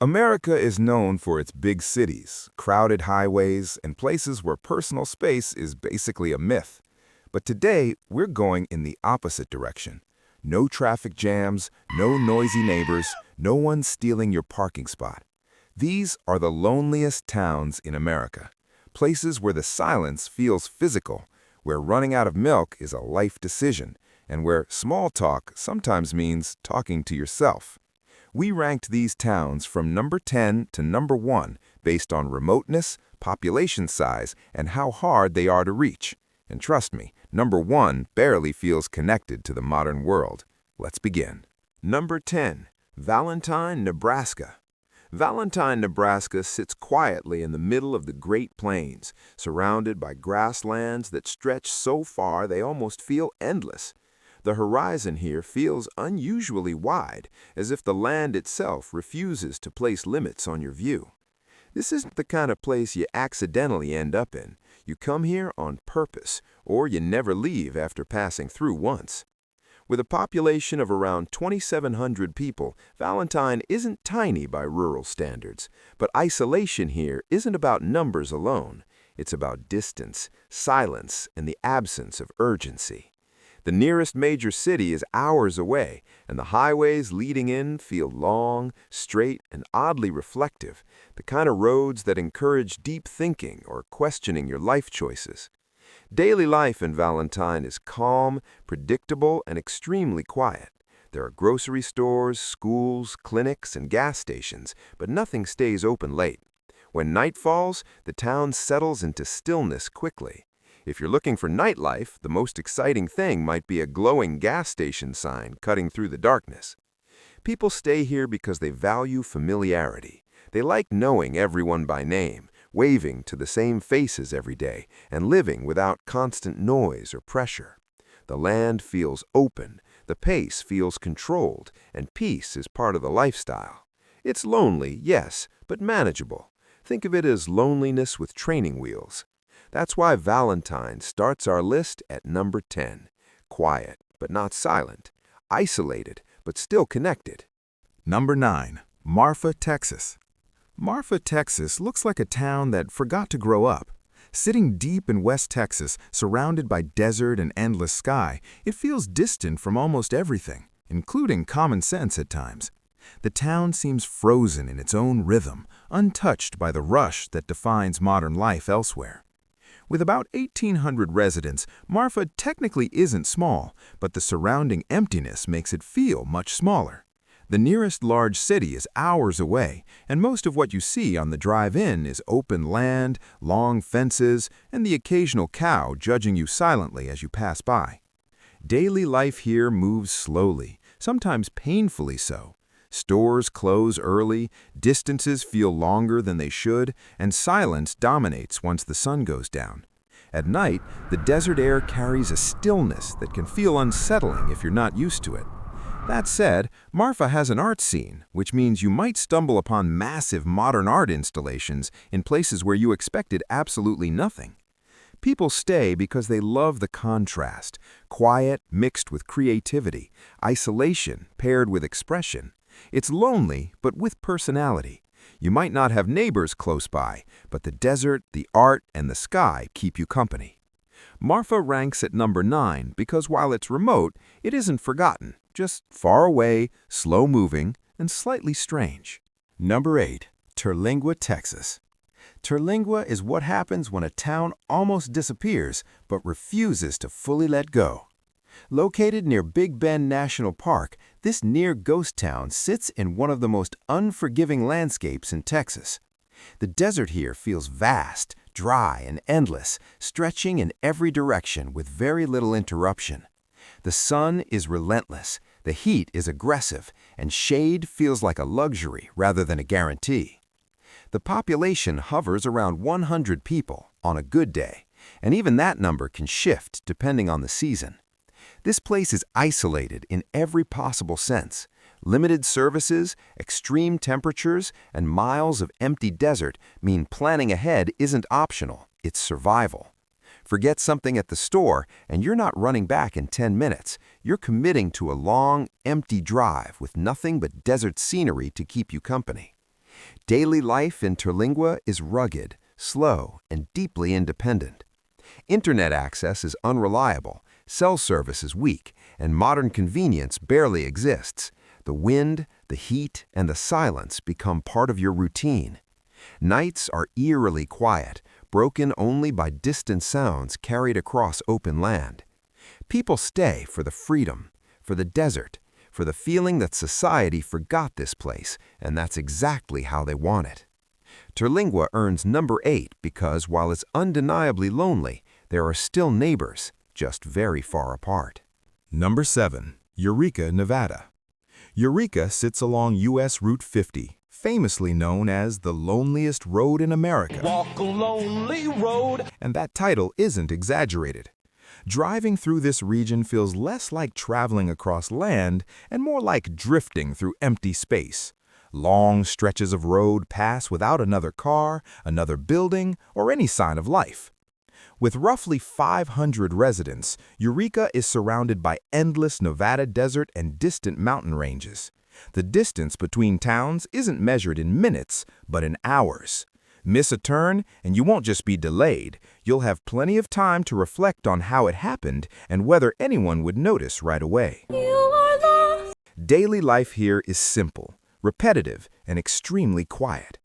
America is known for its big cities, crowded highways, and places where personal space is basically a myth. But today, we're going in the opposite direction. No traffic jams, no noisy neighbors, no one stealing your parking spot. These are the loneliest towns in America. Places where the silence feels physical, where running out of milk is a life decision, and where small talk sometimes means talking to yourself. We ranked these towns from number 10 to number 1 based on remoteness, population size, and how hard they are to reach. And trust me, number 1 barely feels connected to the modern world. Let's begin. Number 10. Valentine, Nebraska. Valentine, Nebraska sits quietly in the middle of the Great Plains, surrounded by grasslands that stretch so far they almost feel endless. The horizon here feels unusually wide, as if the land itself refuses to place limits on your view. This isn't the kind of place you accidentally end up in. You come here on purpose, or you never leave after passing through once. With a population of around 2,700 people, Valentine isn't tiny by rural standards. But isolation here isn't about numbers alone. It's about distance, silence, and the absence of urgency. The nearest major city is hours away, and the highways leading in feel long, straight, and oddly reflective, the kind of roads that encourage deep thinking or questioning your life choices. Daily life in Valentine is calm, predictable, and extremely quiet. There are grocery stores, schools, clinics, and gas stations, but nothing stays open late. When night falls, the town settles into stillness quickly. If you're looking for nightlife, the most exciting thing might be a glowing gas station sign cutting through the darkness. People stay here because they value familiarity. They like knowing everyone by name, waving to the same faces every day, and living without constant noise or pressure. The land feels open, the pace feels controlled, and peace is part of the lifestyle. It's lonely, yes, but manageable. Think of it as loneliness with training wheels. That's why Valentine starts our list at number 10. Quiet, but not silent. Isolated, but still connected. Number 9. Marfa, Texas. Marfa, Texas looks like a town that forgot to grow up. Sitting deep in West Texas, surrounded by desert and endless sky, it feels distant from almost everything, including common sense at times. The town seems frozen in its own rhythm, untouched by the rush that defines modern life elsewhere. With about 1,800 residents, Marfa technically isn't small, but the surrounding emptiness makes it feel much smaller. The nearest large city is hours away, and most of what you see on the drive in is open land, long fences, and the occasional cow judging you silently as you pass by. Daily life here moves slowly, sometimes painfully so. Stores close early, distances feel longer than they should, and silence dominates once the sun goes down. At night, the desert air carries a stillness that can feel unsettling if you're not used to it. That said, Marfa has an art scene, which means you might stumble upon massive modern art installations in places where you expected absolutely nothing. People stay because they love the contrast, quiet mixed with creativity, isolation paired with expression. It's lonely, but with personality. You might not have neighbors close by, but the desert, the art, and the sky keep you company. Marfa ranks at number 9 because while it's remote, it isn't forgotten, just far away, slow-moving, and slightly strange. Number 8. Terlingua, Texas. Terlingua is what happens when a town almost disappears but refuses to fully let go. Located near Big Bend National Park, this near-ghost town sits in one of the most unforgiving landscapes in Texas. The desert here feels vast, dry, and endless, stretching in every direction with very little interruption. The sun is relentless, the heat is aggressive, and shade feels like a luxury rather than a guarantee. The population hovers around 100 people on a good day, and even that number can shift depending on the season. This place is isolated in every possible sense. Limited services, extreme temperatures, and miles of empty desert mean planning ahead isn't optional, it's survival. Forget something at the store, and you're not running back in 10 minutes. You're committing to a long, empty drive with nothing but desert scenery to keep you company. Daily life in Terlingua is rugged, slow, and deeply independent. Internet access is unreliable, cell service is weak, and modern convenience barely exists. The wind, the heat, and the silence become part of your routine. Nights are eerily quiet, broken only by distant sounds carried across open land. People stay for the freedom, for the desert, for the feeling that society forgot this place, and that's exactly how they want it. Terlingua earns number 8 because while it's undeniably lonely, there are still neighbors, just very far apart. Number 7. Eureka, Nevada. Eureka sits along U.S. Route 50, famously known as the loneliest road in America. Walk a lonely road. And that title isn't exaggerated. Driving through this region feels less like traveling across land and more like drifting through empty space. Long stretches of road pass without another car, another building, or any sign of life. With roughly 500 residents, Eureka is surrounded by endless Nevada desert and distant mountain ranges. The distance between towns isn't measured in minutes, but in hours. Miss a turn, and you won't just be delayed. You'll have plenty of time to reflect on how it happened and whether anyone would notice right away. You are lost. Daily life here is simple, repetitive, and extremely quiet.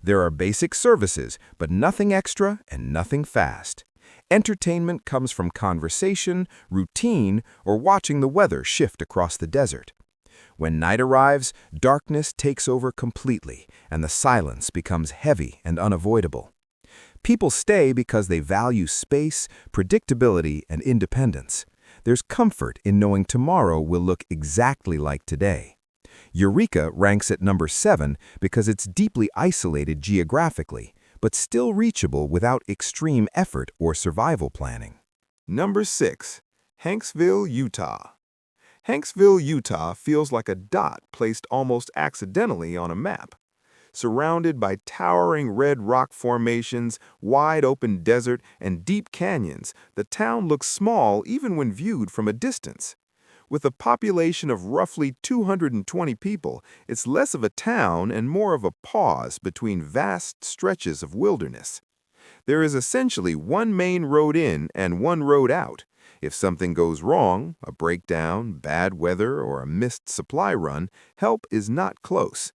There are basic services, but nothing extra and nothing fast. Entertainment comes from conversation, routine, or watching the weather shift across the desert. When night arrives, darkness takes over completely, and the silence becomes heavy and unavoidable. People stay because they value space, predictability, and independence. There's comfort in knowing tomorrow will look exactly like today. Eureka ranks at number 7 because it's deeply isolated geographically, but still reachable without extreme effort or survival planning. Number 6. Hanksville, Utah. Hanksville, Utah feels like a dot placed almost accidentally on a map. Surrounded by towering red rock formations, wide-open desert, and deep canyons, the town looks small even when viewed from a distance. With a population of roughly 220 people, it's less of a town and more of a pause between vast stretches of wilderness. There is essentially one main road in and one road out. If something goes wrong, a breakdown, bad weather, or a missed supply run, help is not close.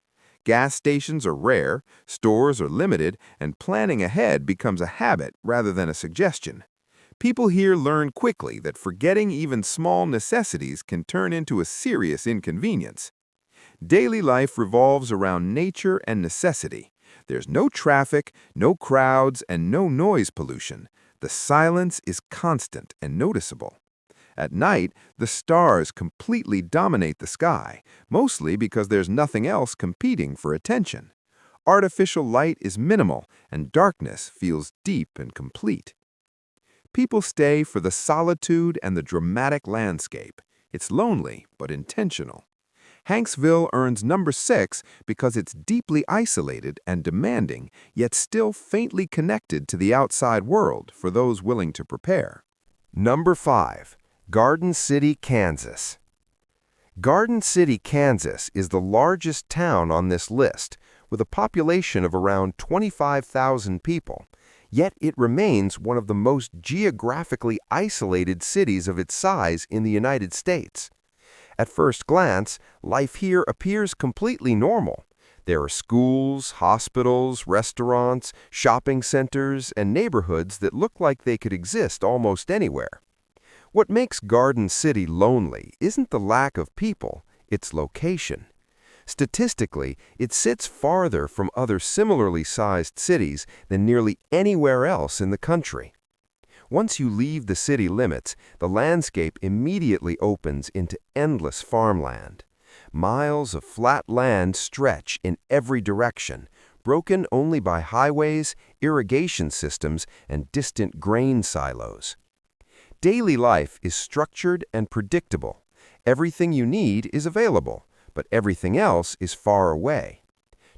Gas stations are rare, stores are limited, and planning ahead becomes a habit rather than a suggestion. People here learn quickly that forgetting even small necessities can turn into a serious inconvenience. Daily life revolves around nature and necessity. There's no traffic, no crowds, and no noise pollution. The silence is constant and noticeable. At night, the stars completely dominate the sky, mostly because there's nothing else competing for attention. Artificial light is minimal, and darkness feels deep and complete. People stay for the solitude and the dramatic landscape. It's lonely, but intentional. Hanksville earns number 6 because it's deeply isolated and demanding, yet still faintly connected to the outside world for those willing to prepare. Number 5. Garden City, Kansas. Garden City, Kansas is the largest town on this list, with a population of around 25,000 people. Yet it remains one of the most geographically isolated cities of its size in the United States. At first glance, life here appears completely normal. There are schools, hospitals, restaurants, shopping centers, and neighborhoods that look like they could exist almost anywhere. What makes Garden City lonely isn't the lack of people, its location. Statistically, it sits farther from other similarly sized cities than nearly anywhere else in the country. Once you leave the city limits, the landscape immediately opens into endless farmland. Miles of flat land stretch in every direction, broken only by highways, irrigation systems, and distant grain silos. Daily life is structured and predictable. Everything you need is available, but everything else is far away.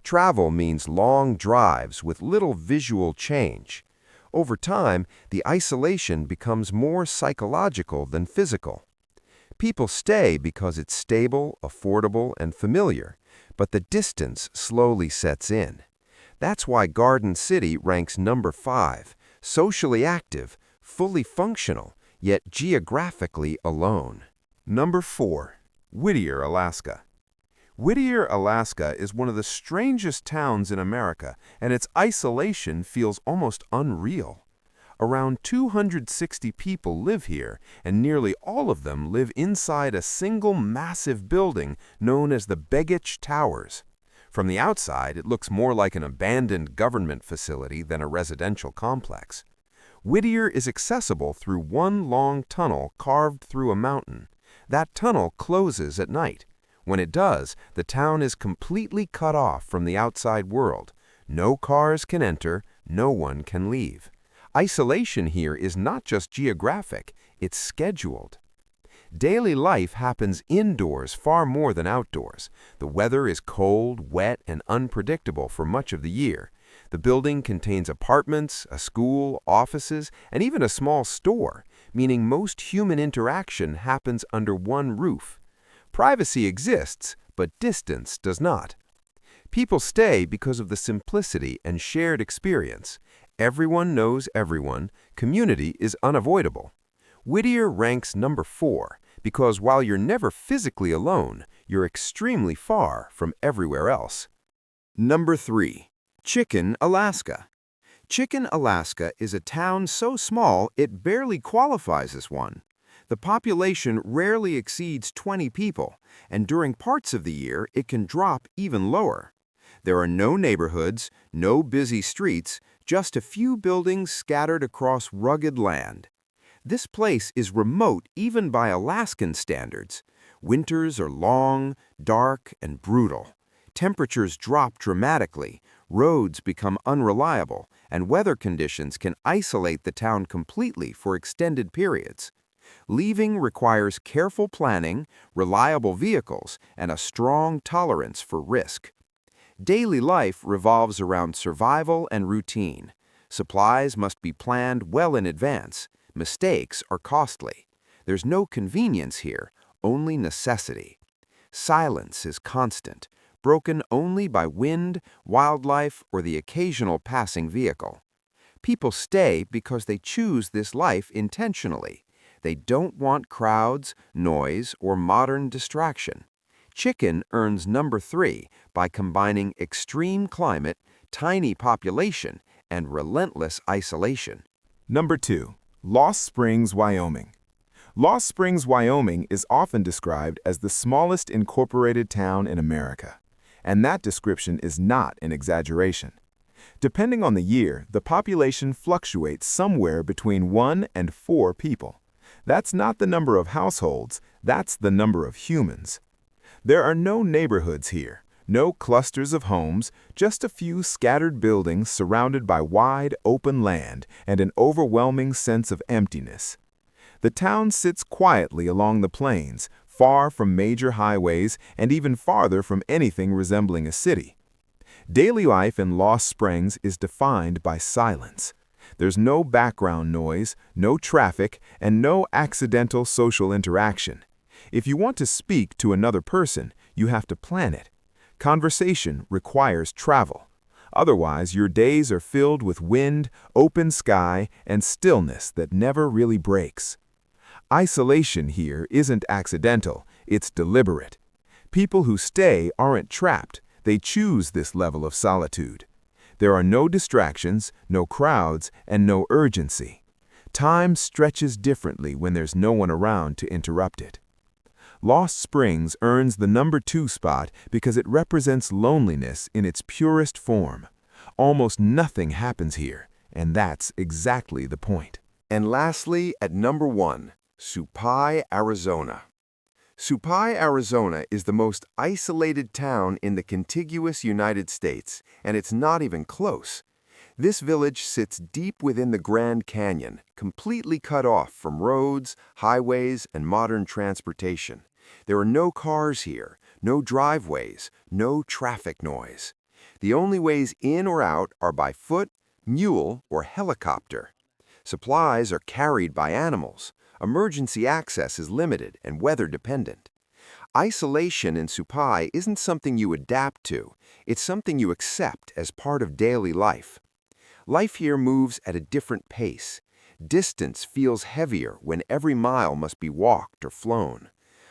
Travel means long drives with little visual change. Over time, the isolation becomes more psychological than physical. People stay because it's stable, affordable, and familiar, but the distance slowly sets in. That's why Garden City ranks number 5, socially active, fully functional, yet geographically alone. Number 4. Whittier, Alaska. Whittier, Alaska is one of the strangest towns in America, and its isolation feels almost unreal. Around 260 people live here, and nearly all of them live inside a single massive building known as the Begich Towers. From the outside, it looks more like an abandoned government facility than a residential complex. Whittier is accessible through one long tunnel carved through a mountain. That tunnel closes at night. When it does, the town is completely cut off from the outside world. No cars can enter, no one can leave. Isolation here is not just geographic, it's scheduled. Daily life happens indoors far more than outdoors. The weather is cold, wet, and unpredictable for much of the year. The building contains apartments, a school, offices, and even a small store, meaning most human interaction happens under one roof. Privacy exists, but distance does not. People stay because of the simplicity and shared experience. Everyone knows everyone. Community is unavoidable. Whittier ranks number 4 because while you're never physically alone, you're extremely far from everywhere else. Number 3. Chicken, Alaska. Chicken, Alaska is a town so small it barely qualifies as one. The population rarely exceeds 20 people, and during parts of the year it can drop even lower. There are no neighborhoods, no busy streets, just a few buildings scattered across rugged land. This place is remote even by Alaskan standards. Winters are long, dark, and brutal. Temperatures drop dramatically, roads become unreliable, and weather conditions can isolate the town completely for extended periods. Leaving requires careful planning, reliable vehicles, and a strong tolerance for risk. Daily life revolves around survival and routine. Supplies must be planned well in advance. Mistakes are costly. There's no convenience here, only necessity. Silence is constant, broken only by wind, wildlife, or the occasional passing vehicle. People stay because they choose this life intentionally. They don't want crowds, noise, or modern distraction. Chicken earns number 3 by combining extreme climate, tiny population, and relentless isolation. Number 2. Lost Springs, Wyoming. Lost Springs, Wyoming is often described as the smallest incorporated town in America, and that description is not an exaggeration. Depending on the year, the population fluctuates somewhere between 1 and 4 people. That's not the number of households, that's the number of humans. There are no neighborhoods here, no clusters of homes, just a few scattered buildings surrounded by wide, open land and an overwhelming sense of emptiness. The town sits quietly along the plains, far from major highways and even farther from anything resembling a city. Daily life in Lost Springs is defined by silence. There's no background noise, no traffic, and no accidental social interaction. If you want to speak to another person, you have to plan it. Conversation requires travel. Otherwise, your days are filled with wind, open sky, and stillness that never really breaks. Isolation here isn't accidental, it's deliberate. People who stay aren't trapped, they choose this level of solitude. There are no distractions, no crowds, and no urgency. Time stretches differently when there's no one around to interrupt it. Lost Springs earns the number 2 spot because it represents loneliness in its purest form. Almost nothing happens here, and that's exactly the point. And lastly, at number 1, Supai, Arizona. Supai, Arizona is the most isolated town in the contiguous United States, and it's not even close. This village sits deep within the Grand Canyon, completely cut off from roads, highways, and modern transportation. There are no cars here, no driveways, no traffic noise. The only ways in or out are by foot, mule, or helicopter. Supplies are carried by animals. Emergency access is limited and weather-dependent. Isolation in Supai isn't something you adapt to, it's something you accept as part of daily life. Life here moves at a different pace. Distance feels heavier when every mile must be walked or flown.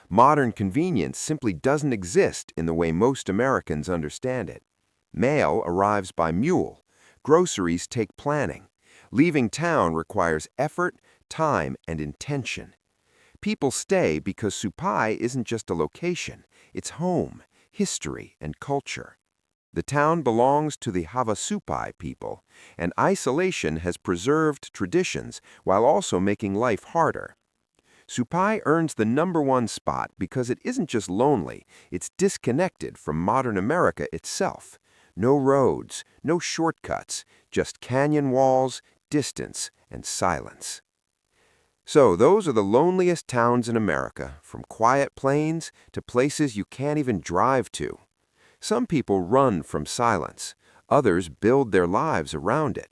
Modern convenience simply doesn't exist in the way most Americans understand it. Mail arrives by mule. Groceries take planning. Leaving town requires effort, time, and intention. People stay because Supai isn't just a location, it's home, history, and culture. The town belongs to the Havasupai people, and isolation has preserved traditions while also making life harder. Supai earns the #1 spot because it isn't just lonely, it's disconnected from modern America itself. No roads, no shortcuts, just canyon walls, distance, and silence. So those are the loneliest towns in America, from quiet plains to places you can't even drive to. Some people run from silence. Others build their lives around it.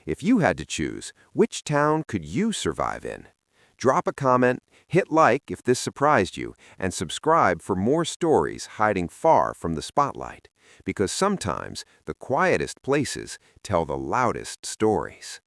If you had to choose, which town could you survive in? Drop a comment, hit like if this surprised you, and subscribe for more stories hiding far from the spotlight. Because sometimes the quietest places tell the loudest stories.